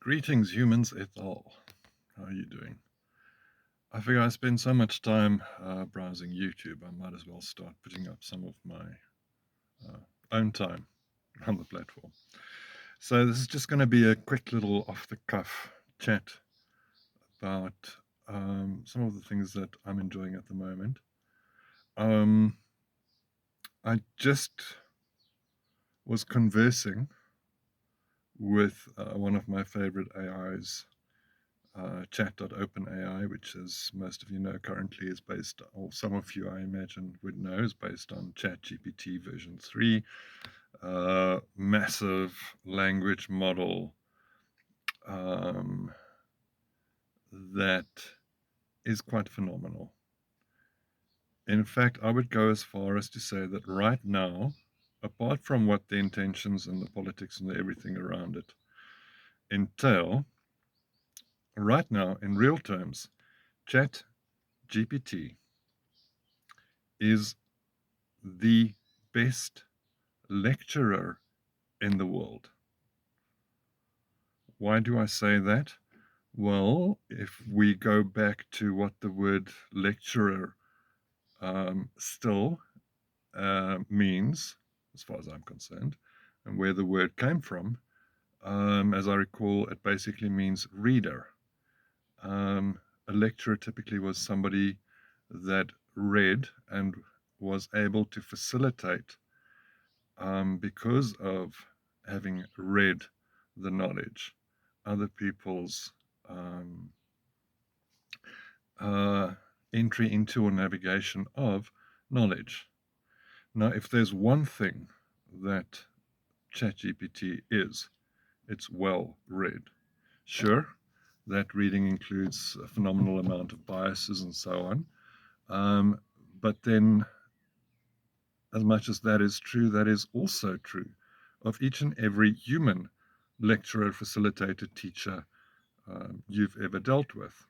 Greetings, humans et al. How are you doing? I figure I spend so much time browsing YouTube, I might as well start putting up some of my own time on the platform. So this is just going to be a quick little off-the-cuff chat about some of the things that I'm enjoying at the moment. I just was conversing with one of my favorite AIs, chat.openai, which, as most of you know, currently is based, or some of you I imagine would know, is based on ChatGPT version 3, massive language model that is quite phenomenal. In fact, I would go as far as to say that right now, apart from what the intentions and the politics and the everything around it entail, right now, in real terms, ChatGPT is the best lecturer in the world. Why do I say that? Well, if we go back to what the word lecturer still means, as far as I'm concerned, and where the word came from, as I recall, it basically means reader. A lecturer typically was somebody that read and was able to facilitate, because of having read the knowledge, other people's entry into or navigation of knowledge. Now, if there's one thing that ChatGPT is, it's well read. Sure, that reading includes a phenomenal amount of biases and so on. But then, as much as that is true, that is also true of each and every human lecturer, facilitator, teacher you've ever dealt with.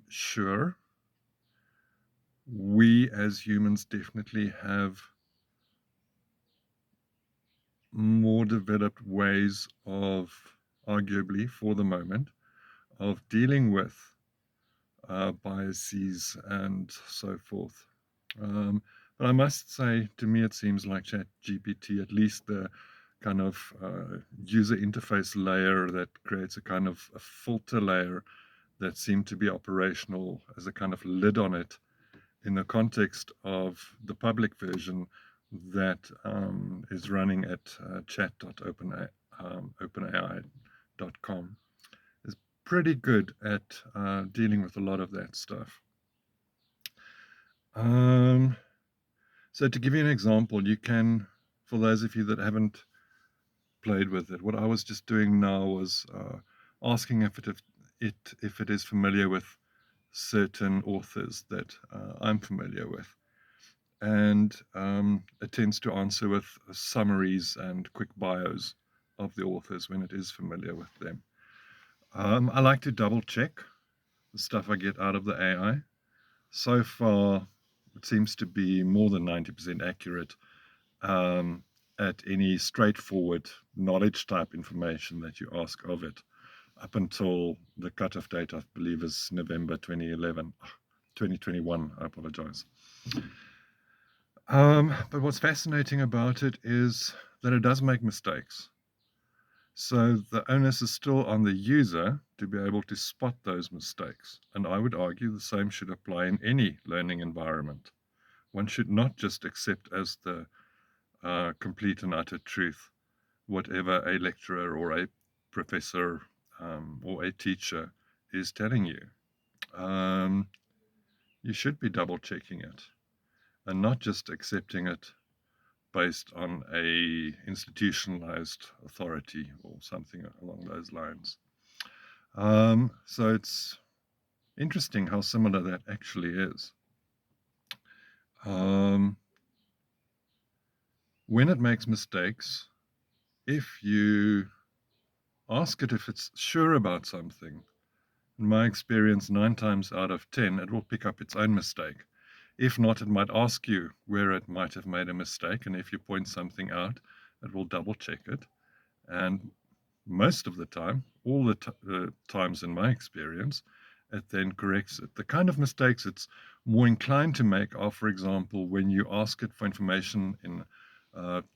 Sure, we as humans definitely have more developed ways of, arguably for the moment, of dealing with biases and so forth. But I must say, to me, it seems like ChatGPT, at least the kind of user interface layer that creates a kind of a filter layer that seemed to be operational as a kind of lid on it in the context of the public version that is running at chat.openai.com, is pretty good at dealing with a lot of that stuff. So to give you an example, you can, for those of you that haven't played with it, what I was just doing now was asking if it is familiar with certain authors that I'm familiar with. And it tends to answer with summaries and quick bios of the authors when it is familiar with them. I like to double check the stuff I get out of the AI. So far, it seems to be more than 90% accurate at any straightforward knowledge type information that you ask of it, up until the cutoff date, I believe, is November 2021. I apologize. But what's fascinating about it is that it does make mistakes. So the onus is still on the user to be able to spot those mistakes. And I would argue the same should apply in any learning environment. One should not just accept as the complete and utter truth whatever a lecturer or a professor or a teacher is telling you. You should be double checking it and not just accepting it based on a institutionalized authority or something along those lines. So it's interesting how similar that actually is. When it makes mistakes, if you ask it if it's sure about something, in my experience, 9 times out of 10, it will pick up its own mistake. If not, it might ask you where it might have made a mistake, and if you point something out, it will double check it. And most of the time, all the times in my experience, it then corrects it. The kind of mistakes it's more inclined to make are, for example, when you ask it for information in,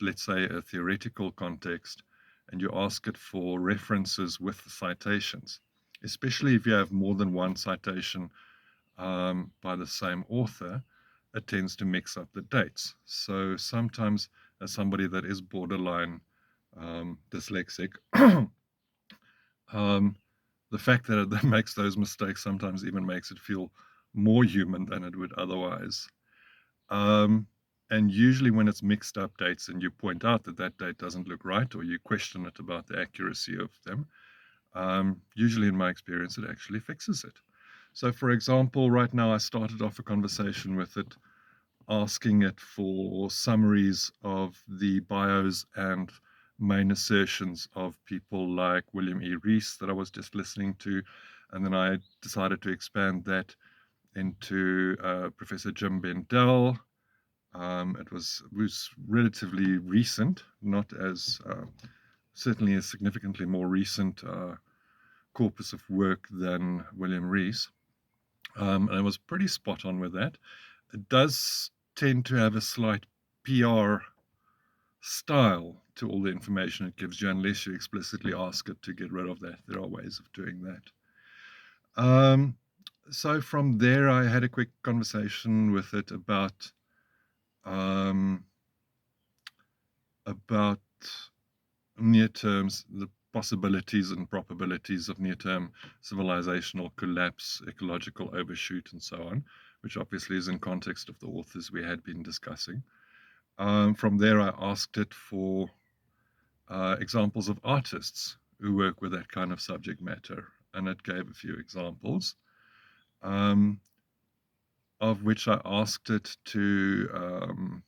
let's say, a theoretical context, and you ask it for references with citations, especially if you have more than one citation by the same author, it tends to mix up the dates. So sometimes, as somebody that is borderline dyslexic, um, the fact that it makes those mistakes sometimes even makes it feel more human than it would otherwise. Um, and usually, when it's mixed up dates and you point out that that date doesn't look right, or you question it about the accuracy of them, usually in my experience, it actually fixes it. So, for example, right now I started off a conversation with it, asking it for summaries of the bios and main assertions of people like William E. Rees that I was just listening to. And then I decided to expand that into Professor Jim Bendell. It was relatively recent, not as certainly a significantly more recent corpus of work than William Rees. And I was pretty spot on with that. It does tend to have a slight PR style to all the information it gives you, unless you explicitly ask it to get rid of that. There are ways of doing that. So from there, I had a quick conversation with it um, about near terms, the possibilities and probabilities of near-term civilizational collapse, ecological overshoot, and so on, which obviously is in context of the authors we had been discussing. From there, I asked it for examples of artists who work with that kind of subject matter, and it gave a few examples, um, of which I asked it to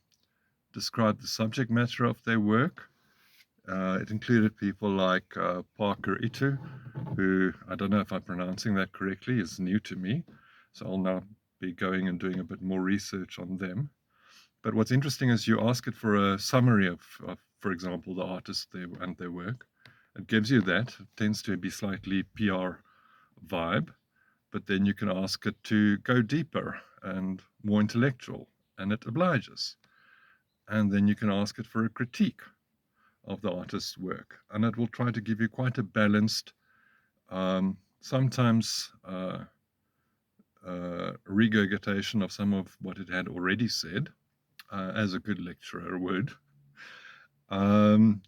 describe the subject matter of their work. It included people like Parker Itu, who, I don't know if I'm pronouncing that correctly, is new to me. So I'll now be going and doing a bit more research on them. But what's interesting is you ask it for a summary of for example, the artists and their work. It gives you that. It tends to be slightly PR vibe, but then you can ask it to go deeper and more intellectual, and it obliges. And then you can ask it for a critique of the artist's work, and it will try to give you quite a balanced, sometimes regurgitation of some of what it had already said, as a good lecturer would, um,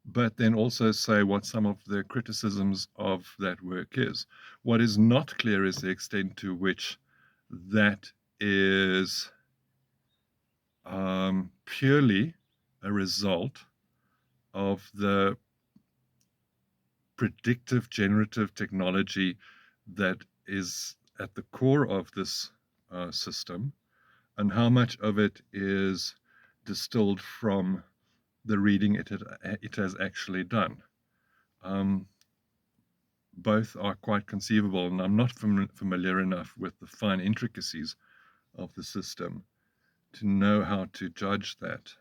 but then also say what some of the criticisms of that work is. What is not clear is the extent to which that is purely a result of the predictive generative technology that is at the core of this system, and how much of it is distilled from the reading it has actually done. Um, both are quite conceivable, and I'm not familiar enough with the fine intricacies of the system to know how to judge that.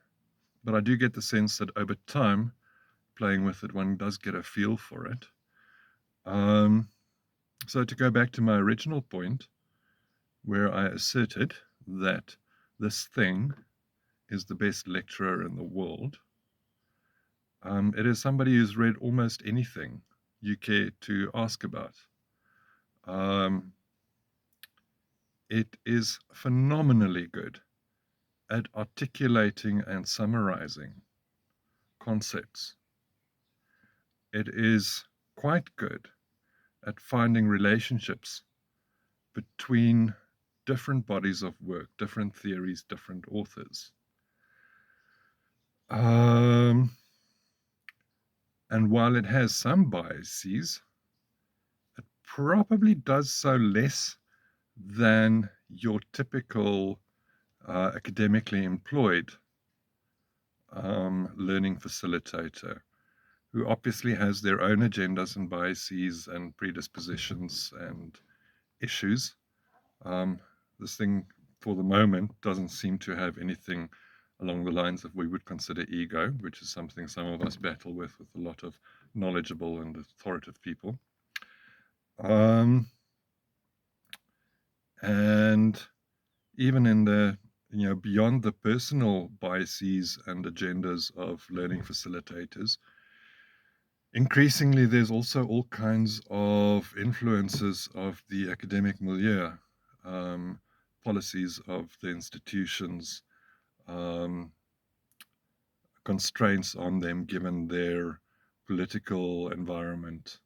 But I do get the sense that over time, playing with it, one does get a feel for it. So to go back to my original point, where I asserted that this thing is the best lecturer in the world, it is somebody who's read almost anything you care to ask about. It is phenomenally good at articulating and summarizing concepts. It is quite good at finding relationships between different bodies of work, different theories, different authors. And while it has some biases, it probably does so less than your typical academically employed learning facilitator, who obviously has their own agendas and biases and predispositions and issues. This thing, for the moment, doesn't seem to have anything along the lines of we would consider ego, which is something some of us battle with a lot of knowledgeable and authoritative people. Um, and even in the, beyond the personal biases and agendas of learning facilitators, increasingly there's also all kinds of influences of the academic milieu, um, policies of the institutions, um, constraints on them given their political environment,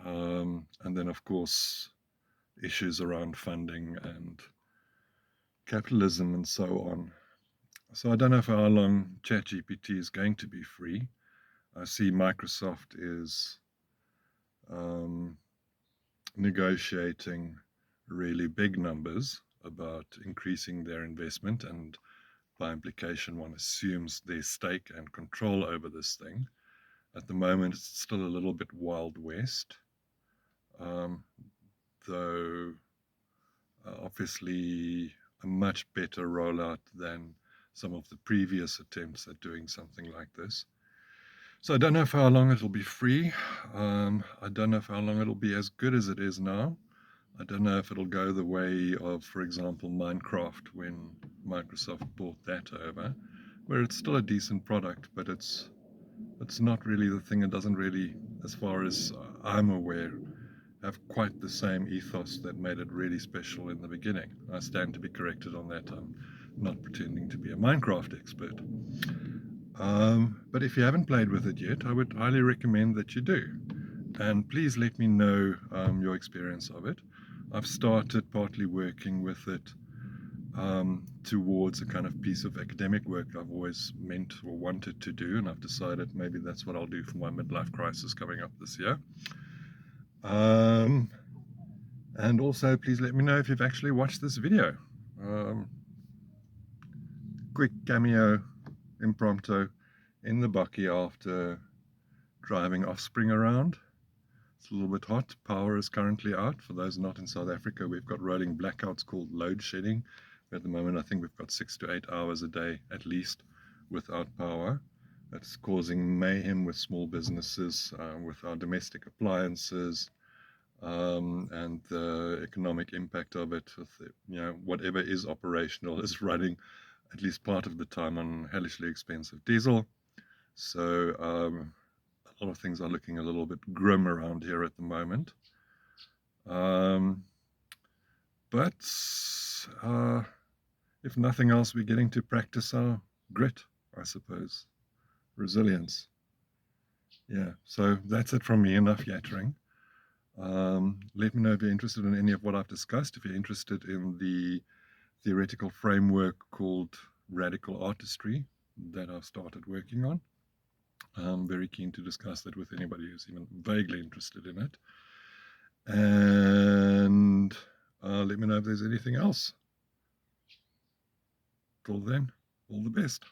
and then, of course, issues around funding and capitalism and so on. So I don't know for how long ChatGPT is going to be free. I see Microsoft is um, negotiating really big numbers about increasing their investment, and by implication, one assumes their stake and control over this thing. At the moment, it's still a little bit Wild West, um, though obviously a much better rollout than some of the previous attempts at doing something like this. So I don't know for how long it'll be free. I don't know for how long it'll be as good as it is now. I don't know if it'll go the way of, for example, Minecraft when Microsoft bought that over, where it's still a decent product, but it's not really the thing. It doesn't really, as far as I'm aware, have quite the same ethos that made it really special in the beginning. I stand to be corrected on that. I'm not pretending to be a Minecraft expert. But if you haven't played with it yet, I would highly recommend that you do. And please let me know your experience of it. I've started partly working with it towards a kind of piece of academic work I've always meant or wanted to do, and I've decided maybe that's what I'll do for my midlife crisis coming up this year. And also, please let me know if you've actually watched this video. Quick cameo, impromptu, in the bucky after driving Offspring around. It's a little bit hot. Power is currently out. For those not in South Africa, we've got rolling blackouts called load shedding. At the moment, I think we've got 6 to 8 hours a day at least without power. That's causing mayhem with small businesses, with our domestic appliances, and the economic impact of it. With whatever is operational is running at least part of the time on hellishly expensive diesel. So a lot of things are looking a little bit grim around here at the moment. But if nothing else, we're getting to practice our grit, I suppose. Resilience. Yeah, so that's it from me. Enough yattering. Let me know if you're interested in any of what I've discussed. If you're interested in the theoretical framework called radical artistry that I've started working on, I'm very keen to discuss that with anybody who's even vaguely interested in it. And let me know if there's anything else. Till then, all the best.